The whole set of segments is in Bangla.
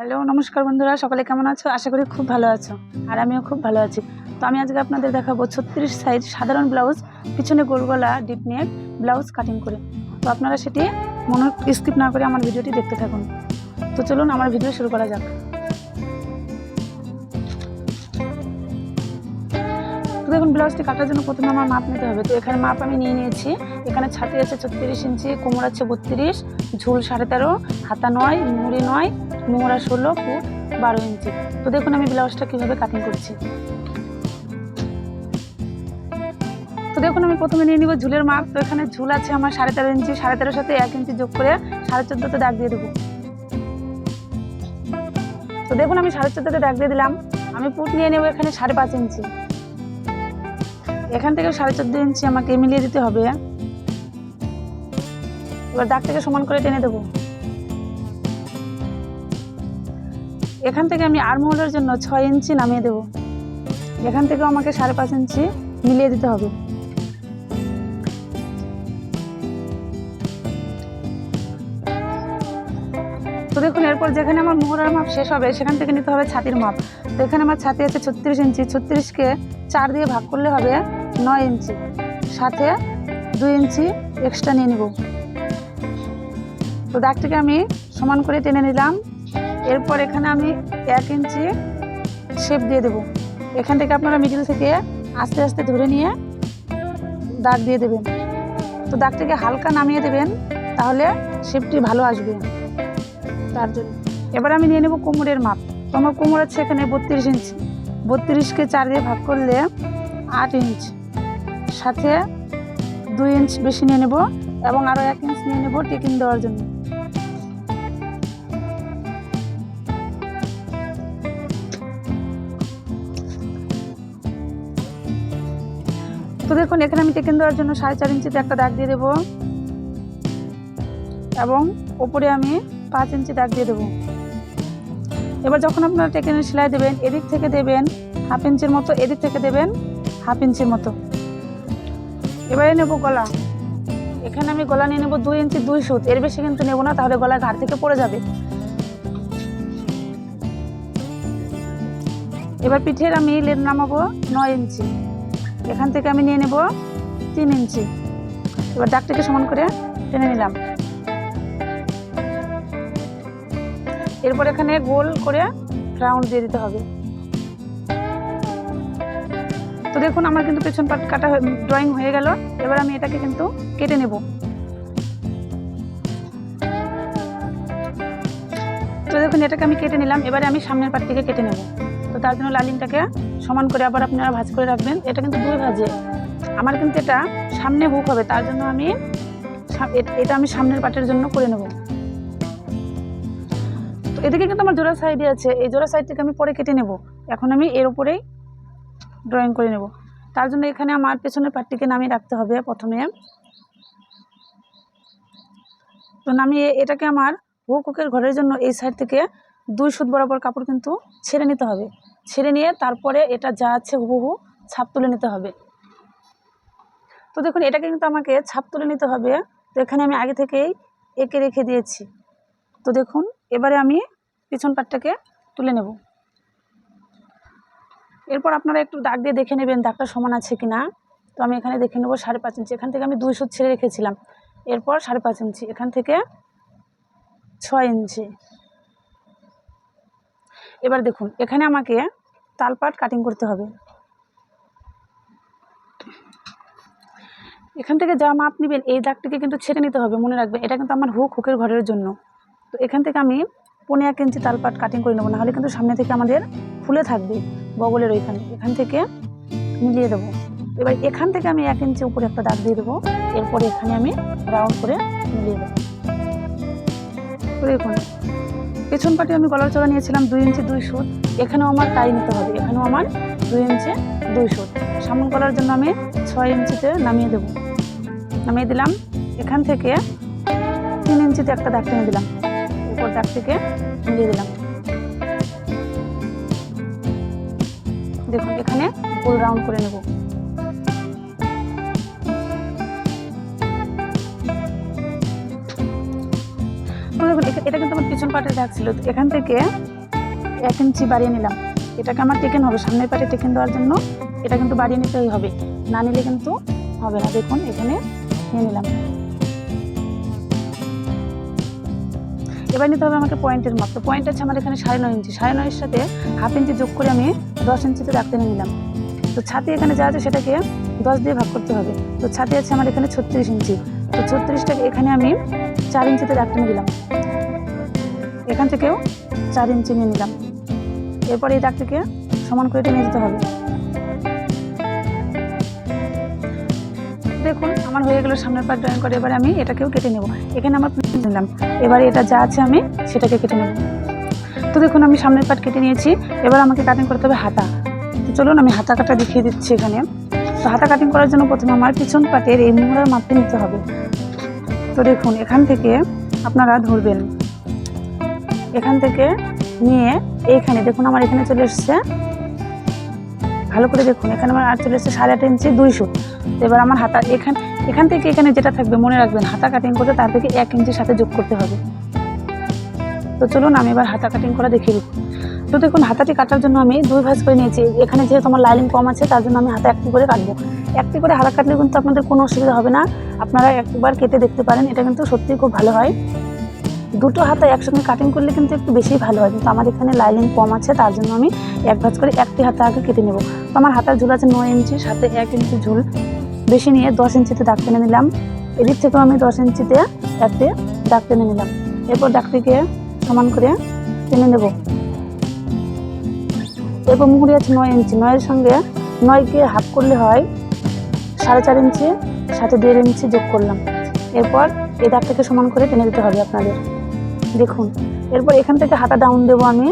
হ্যালো, নমস্কার বন্ধুরা, সকলে কেমন আছো? আশা করি খুব ভালো আছো। আর আমিও খুব ভালো আছি। তো আমি আজকে আপনাদের দেখাবো 36 সাইজ সাধারণ ব্লাউজ, পিছনে গোল গলা ডিপ নেক ব্লাউজ কাটিং করে। তো আপনারা সেটি স্কিপ না করে আমার ভিডিওটি দেখতে থাকুন। তো চলুন আমার ভিডিও শুরু করা যাক। তো দেখুন, ব্লাউজটি কাটার জন্য প্রথমে আমার মাপ নিতে হবে। তো এখানে মাপ আমি নিয়ে নিয়েছি। এখানে ছাতি আছে 36 ইঞ্চি, কোমর আছে 32, ঝুল 13.5, হাতা 9, মুড়ি 9, মোহরা 16, ফুট 12 ইঞ্চি। তো দেখুন আমি ব্লাউজটা কীভাবে কাটিং করছি। তো দেখুন আমি প্রথমে নিয়ে নিব ঝুলের মাপ। তো এখানে ঝুল আছে আমার 13.5 ইঞ্চি, 13.5 সাথে 1 ইঞ্চি যোগ করে 14.5-তে দাগ দিয়ে দেবো। তো দেখুন আমি 14.5-তে দাগ দিয়ে দিলাম। আমি পুট নিয়ে নেব এখানে 5.5 ইঞ্চি। এখান থেকে 14.5 ইঞ্চি আমাকে মিলিয়ে দিতে হবে। এবার দাগটাকে সমান করে টেনে দেবো। এখান থেকে আমি আর্মহোলের জন্য 6 ইঞ্চি নামিয়ে দেব। এখান থেকেও আমাকে 5.5 ইঞ্চি মিলিয়ে দিতে হবে। তো দেখুন এরপর যেখানে আমার মোহরার মাপ শেষ হবে সেখান থেকে নিতে হবে ছাতির মাপ। তো এখানে আমার ছাতি আছে 36 ইঞ্চি, 36কে 4 দিয়ে ভাগ করলে হবে 9 ইঞ্চি, সাথে 2 ইঞ্চি এক্সট্রা নিয়ে নিব। তো দাগটিকে আমি সমান করে টেনে নিলাম। এরপর এখানে আমি 1 ইঞ্চি শেপ দিয়ে দেব। এখান থেকে আপনারা মিডিল থেকে আস্তে আস্তে ধরে নিয়ে দাগ দিয়ে দেবেন। তো দাগটিকে হালকা নামিয়ে দেবেন, তাহলে শেপটি ভালো আসবে তার জন্য। এবার আমি নিয়ে নেব কোমরের মাপ। তো আমার কোমর আছে এখানে 32 ইঞ্চি, 32কে 4 দিয়ে ভাগ করলে 8 ইঞ্চ, সাথে 2 ইঞ্চ বেশি নিয়ে নেব এবং আরও 1 ইঞ্চ নিয়ে নেব টেকিং দেওয়ার জন্য। তো দেখুন এখানে আমি টেকিং দেওয়ার জন্য 4.5 ইঞ্চিতে একটা দাগ দিয়ে দেবো এবং ওপরে আমি 5 ইঞ্চি দাগ দিয়ে দেবো। এবার যখন আপনারা টেকিংয়ের সেলাই দেবেন, এদিক থেকে দেবেন 1/2 ইঞ্চির মতো, এদিক থেকে দেবেন 1/2 ইঞ্চির মতো। এবারে নেব গলা। এখানে আমি গলা নিয়ে নেব 2 ইঞ্চি 2 সুত, এর বেশি কিন্তু নেব না, তাহলে গলা ঘাড় থেকে পড়ে যাবে। এবার পিঠের আমি লেন নামাবো 9 ইঞ্চি। এখান থেকে আমি নিয়ে নেব 3 ইঞ্চি। এবার দাগটিকে সমান করে টেনে নিলাম। এরপর এখানে গোল করে রাউন্ড দিয়ে দিতে হবে। তো দেখুন আমার কিন্তু পেছন পাট কাটা ড্রয়িং হয়ে গেল। এবার আমি এটাকে কিন্তু কেটে নেব। তো দেখুন এটাকে আমি কেটে নিলাম। এবারে আমি সামনের পাটটিকে কেটে নেব। তো তার জন্য লাইনিংটাকে সমান করে আবার আপনারা ভাঁজ করে রাখবেন। এটা কিন্তু 2 ভাঁজে, আমার কিন্তু এটা সামনে হুক হবে, তার জন্য আমি এটা সামনের পাটের জন্য করে নেব। তো এদিকে কিন্তু আমার জোড়া সাইডে আছে, এই জোড়া সাইড থেকে আমি পরে কেটে নেব। এখন আমি এর উপরেই ড্রয়িং করে নেব। তার জন্য এখানে আমার পেছনের পাটটিকে নামিয়ে রাখতে হবে প্রথমে। তো নামিয়ে এটাকে আমার হুকের ঘরের জন্য এই সাইড থেকে 2 সুত বরাবর কাপড় কিন্তু ছেড়ে নিতে হবে। ছেড়ে নিয়ে তারপরে এটা যা আছে হুবহু ছাপ তুলে নিতে হবে। তো দেখুন এটাকে কিন্তু আমাকে ছাপ তুলে নিতে হবে। তো এখানে আমি আগে থেকেই এঁকে রেখে দিয়েছি। তো দেখুন এবারে আমি পিছন পাটটাকে তুলে নেব। এরপর আপনারা একটু দাগ দিয়ে দেখে নেবেন দাগটা সমান আছে কিনা। তো আমি এখানে দেখে নেব 5.5 ইঞ্চি। এখান থেকে আমি 2 সুত ছেড়ে রেখেছিলাম। এরপর 5.5 ইঞ্চি, এখান থেকে 6 ইঞ্চি। এবার দেখুন এখানে আমাকে তালপাট কাটিং করতে হবে। এখান থেকে যা মাপ নেবেন এই দাগটিকে কিন্তু ছেড়ে নিতে হবে, মনে রাখবেন এটা কিন্তু আমার হুকের ঘরের জন্য। তো এখান থেকে আমি 1.5 ইঞ্চি তালপাট কাটিং করে নেবো, নাহলে কিন্তু সামনে থেকে আমাদের ফুলে থাকবে বগলের ওইখানে। এখান থেকে মিলিয়ে দেবো। এবার এখান থেকে আমি 1 ইঞ্চি উপরে একটা দাগ দিয়ে দেবো। এরপরে এখানে আমি রাউন্ড করে মিলিয়ে দেবো। তো দেখুন পেছন পাটে আমি গলার চড়া নিয়েছিলাম 2 ইঞ্চি 2 সুত, এখানেও আমার তাই নিতে হবে। এখানেও আমার 2 ইঞ্চি 2 সুত। সামন গলার জন্য আমি 6 ইঞ্চিতে নামিয়ে দেব। নামিয়ে দিলাম। এখান থেকে 3 ইঞ্চিতে একটা দাগ টেনে দিলাম, উপর দাগ থেকে মিলিয়ে দিলাম। দেখুন এখানে গোল রাউন্ড করে নেব। তো দেখুন এটা কিন্তু আমার পিছন পাটের দাগ ছিল, এখান থেকে 1 ইঞ্চি বাড়িয়ে নিলাম। এটাকে আমার টেকেন হবে, সামনের পাটে টেকেন দেওয়ার জন্য এটা কিন্তু বাড়িয়ে নিতেই হবে, না নিলে কিন্তু হবে না। দেখুন এখানে নিয়ে নিলাম। এবার নিতে হবে আমাকে পয়েন্টের মাপ। তো পয়েন্ট আছে আমার এখানে 9.5 ইঞ্চি, 9.5 সাথে 1/2 ইঞ্চি যোগ করে আমি 10 ইঞ্চিতে দাগ টেনে নিলাম। তো ছাতি এখানে যা আছে সেটাকে 10 দিয়ে ভাগ করতে হবে। তো ছাতি আছে আমার এখানে 36 ইঞ্চি, তো 36টাকে এখানে আমি 4 ইঞ্চিতে দাগ টেনে দিলাম। এখান থেকেও 4 ইঞ্চি নিয়ে নিলাম। এরপর এই দাগটিকে সমান করে টেনে দিতে হবে। দেখুন আমার হয়ে গেল সামনের পার্ট ড্রয়িং করে। এবারে আমি এটাকেও কেটে নেব। এখানে আমার নিলাম, এবারে এটা যা আছে আমি সেটাকে কেটে নেব। তো দেখুন আমি সামনের পার্ট কেটে নিয়েছি, এবার আমাকে কাটিং করতে হবে হাতা। তো চলুন আমি হাতা কাটা দেখিয়ে দিচ্ছি এখানে। তো হাতা কাটিং করার জন্য প্রথমে আমার পিছন পাটের এই মোহরার মাপটি নিতে হবে। তো দেখুন এখান থেকে আপনারা ধরবেন, এখান থেকে নিয়ে এইখানে দেখুন আমার এখানে চলে এসছে, ভালো করে দেখুন এখানে আমার আর চলে এসছে 8.5 ইঞ্চি 2 সুত। এবার আমার হাতা এখান থেকে এখানে যেটা থাকবে মনে রাখবেন, হাতা কাটিং করতে তার থেকে 1 ইঞ্চির সাথে যোগ করতে হবে। তো চলুন আমি এবার হাতা কাটিং করা দেখিয়ে দিচ্ছি। তো দেখুন হাতাটি কাটার জন্য আমি 2 ভাঁজ করে নিয়েছি। এখানে যেহেতু আমার লাইনিং কম আছে তার জন্য আমি হাতা একটি করে কাটবো। একটি করে হাতা কাটলে কিন্তু আপনাদের কোনো অসুবিধা হবে না, আপনারা একবার কেটে দেখতে পারেন, এটা কিন্তু সত্যিই খুব ভালো হয়। দুটো হাতা একসঙ্গে কাটিং করলে কিন্তু একটু বেশি ভালো হয়, কিন্তু আমার এখানে লাইনিং কম আছে তার জন্য আমি 1 ভাঁজ করে একটি হাতা আগে কেটে নেব। তো আমার হাতার ঝুল আছে 9 ইঞ্চি, সাথে 1 ইঞ্চি ঝুল বেশি নিয়ে 10 ইঞ্চিতে দাগ টেনে নিলাম। এদিক থেকেও আমি 10 ইঞ্চিতে একটি দাগ টেনে নিলাম। এরপর দাগটিকে সমান করে টেনে নেব। এরপর মুহুরি আছে 9 ইঞ্চি, 9-এর সঙ্গে 9কে হাফ করলে হয় 4.5 ইঞ্চি, সাথে 1.5 ইঞ্চি যোগ করলাম। এরপর এই দাগটাকে সমান করে টেনে দিতে হবে আপনাদের। দেখুন এরপর এখান থেকে হাতা ডাউন দেবো আমি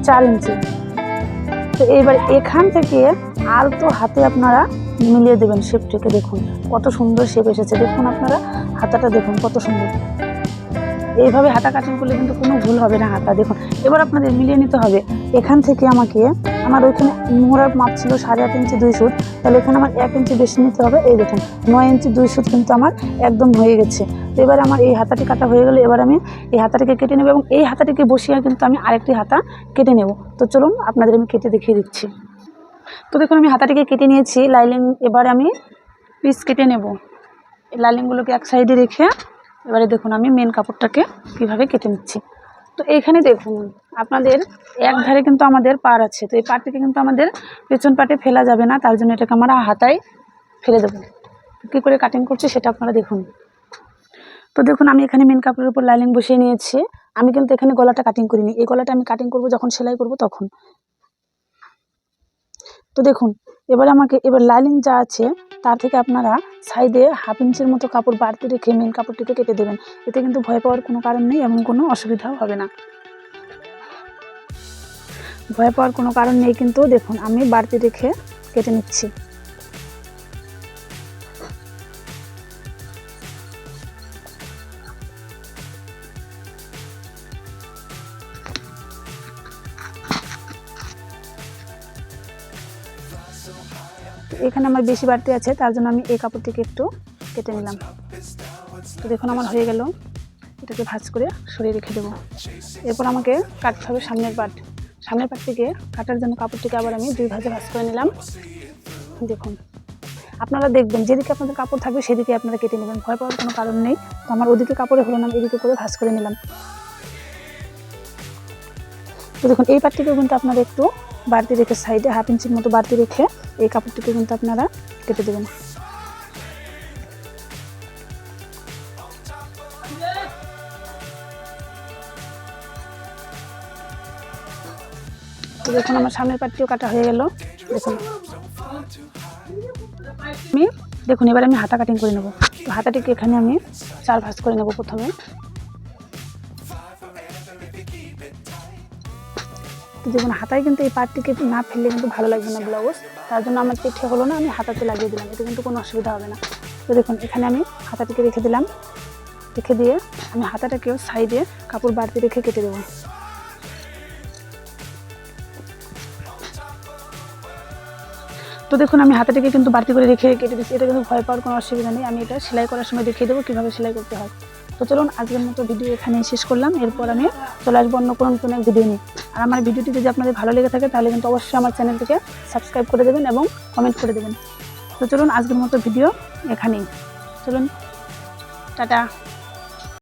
4 ইঞ্চি। তো এইবার এখান থেকে আলতো হাতে আপনারা মিলিয়ে দেবেন শেপটাকে। দেখুন কত সুন্দর শেপ এসেছে, দেখুন আপনারা হাতাটা দেখুন কত সুন্দর। এইভাবে হাতা কাটিং করলে কিন্তু কোনো ভুল হবে না হাতা। দেখুন এবার আপনাদের মিলিয়ে নিতে হবে। এখান থেকে আমাকে আমার ওইখানে মোহরার মাপ ছিল 8.5 ইঞ্চি 2 সুত, তাহলে এখানে আমার 1 ইঞ্চি বেশি নিতে হবে। এই দেখুন 9 ইঞ্চি 2 সুত কিন্তু আমার একদম হয়ে গেছে। তো এবার আমার এই হাতাটি কাটা হয়ে গেলে এবার আমি এই হাতাটিকে কেটে নেব, এবং এই হাতাটিকে বসিয়ে কিন্তু আমি আরেকটি হাতা কেটে নেব। তো চলুন আপনাদের আমি কেটে দেখিয়ে দিচ্ছি। তো দেখুন আমি হাতাটিকে কেটে নিয়েছি লাইনিং, এবার আমি পিস কেটে নেব। এই লাইনিংগুলোকে এক সাইডে রেখে এবারে দেখুন আমি মেন কাপড়টাকে কীভাবে কেটে নিচ্ছি। তো এইখানে দেখুন আপনাদের এক ধারে কিন্তু আমাদের পাড় আছে, তো এই পাড়টিকে কিন্তু আমাদের পেছন পাটে ফেলা যাবে না, তার জন্য এটাকে আমরা হাতায় ফেলে দেবো। কী করে কাটিং করছি সেটা আপনারা দেখুন। তো দেখুন আমি এখানে মেন কাপড়ের উপর লাইনিং বসিয়ে নিয়েছি। আমি কিন্তু এখানে গলাটা কাটিং করিনি, এই গলাটা আমি কাটিং করব যখন সেলাই করব তখন। তো দেখুন এবার লাইনিং যা আছে তার থেকে আপনারা সাইডে 1/2 ইঞ্চির মতো কাপড় বাড়তি রেখে মেন কাপড়টিকে কেটে দেবেন। এতে কিন্তু ভয় পাওয়ার কোনো কারণ নেই, এমন কোনো অসুবিধাও হবে না। ভয় পাওয়ার কোনো কারণ নেই, কিন্তু দেখুন আমি বাড়তি রেখে কেটে নিচ্ছি। এখানে আমার বেশি বাড়তি আছে তার জন্য আমি এই কাপড়টিকে একটু কেটে নিলাম। তো দেখুন আমার হয়ে গেল, এটাকে ভাঁজ করে সরিয়ে রেখে দেবো। এরপর আমাকে কাটতে হবে সামনের পাট। সামনের পাটটিকে কাটার জন্য কাপড়টিকে আবার আমি 2 ভাঁজে ভাঁজ করে নিলাম। দেখুন আপনারা দেখবেন যেদিকে আপনাদের কাপড় থাকবে সেদিকে আপনারা কেটে নেবেন, ভয় পাওয়ার কোনো কারণ নেই। তো আমার ওদিকে কাপড়ে হলো না, এদিকে করে ভাঁজ করে নিলাম। তো দেখুন এই পাটটিকেও কিন্তু আপনারা একটু বাড়তি রেখে সাইডে 1/2 ইঞ্চির মতো বাড়তি রেখে এই কাপড়টিকে কিন্তু আপনারা কেটে দেবেন। তো দেখুন আমার সামনের পাটটিও কাটা হয়ে গেল। দেখুন এবার আমি হাতা কাটিং করে নেব। তো হাতাটিকে এখানে আমি 4 ভাঁজ করে নেব প্রথমে। তো দেখুন হাতায় কিন্তু এই পাটটিকে না ফেললে কিন্তু ভালো লাগবে না ব্লাউজ, তার জন্য আমার পিঠে হলো না, আমি হাতাতে লাগিয়ে দিলাম, এতে কিন্তু কোনো অসুবিধা হবে না। তো দেখুন এখানে আমি হাতাটিকে রেখে দিলাম, রেখে দিয়ে আমি হাতাটাকেও সাইডে কাপড় বাড়তি রেখে কেটে দেবো। তো দেখুন আমি হাতাটিকে কিন্তু বাড়তি করে রেখে কেটে দিচ্ছি, এটা কিন্তু ভয় পাওয়ার কোনো অসুবিধা নেই। আমি এটা সেলাই করার সময় দেখিয়ে দেবো কীভাবে সেলাই করতে হয়। তো চলুন আজকের মতো ভিডিও এখানেই শেষ করলাম। এরপর আমি চলে আসবো অন্য কোনো এক ভিডিও নিয়ে। আর আমার ভিডিওটি যদি আপনাদের ভালো লেগে থাকে তাহলে কিন্তু অবশ্যই আমার চ্যানেলটিকে সাবস্ক্রাইব করে দেবেন এবং কমেন্ট করে দেবেন। তো চলুন আজকের মতো ভিডিও এখানেই, চলুন টাটা।